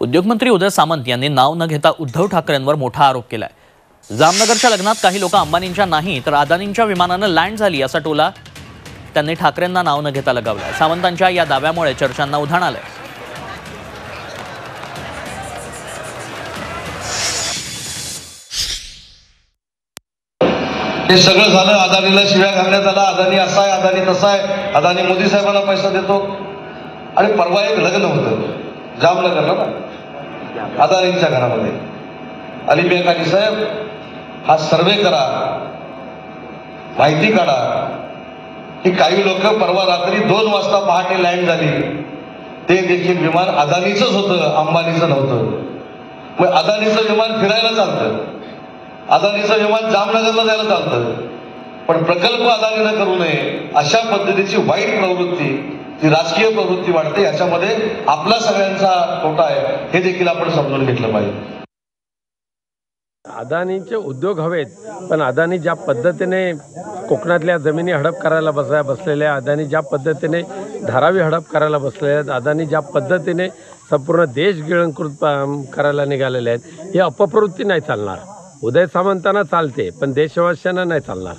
उद्योगमंत्री उदय सामंत यांनी नाव न घेता उद्धव ठाकरेंवर मोठा आरोप केलाय। जामनगरच्या लग्नात काही लोक अंबानींच्या नाही तर अदानींच्या विमानानं लँड झाली असा टोला त्यांनी ठाकरेंना नाव न घेता लगावलाय। सामंतांच्या या दाव्यामुळे चर्चांना उधाण आलंय। हे सगळं झालं, अदानीला शिव्या घालण्यात आला, अदानी असा आहे, अदानी तसा आहे, अदानी मोदी साहेबांना पैसा देतो। आणि परवा एक लग्न होतं जामनगरला ना, अदानींच्या घरामध्ये। अली बेकानी साहेब हा सर्वे करा, माहिती काढा की काही लोक परवा रात्री 2 वाजता पहाटे लँड झाली, ते देखील विमान अदानीचंच होतं, अंबानीचं नव्हतं। मग अदानीचं विमान फिरायला चालतं, अदानीचं विमान जामनगरला जायला चालतं, पण प्रकल्प अदानीनं करू नये अशा पद्धतीची वाईट प्रवृत्ती, ती राजकीय प्रवृत्ती वाढते। याच्यामध्ये आपला सगळ्यांचा तोटा आहे, हे देखील आपण समजून घेतलं पाहिजे। अदानीचे उद्योग हवेत, पण अदानी ज्या पद्धतीने कोकणातल्या जमिनी हडप करायला बसलेल्या, अदानी ज्या पद्धतीने धारावी हडप करायला बसलेले आहेत, अदानी ज्या पद्धतीने संपूर्ण देश गिळंकृत करायला निघालेले आहेत, ही अपप्रवृत्ती नाही चालणार। उदय सामंतांना चालते, पण देशवासियांना नाही चालणार।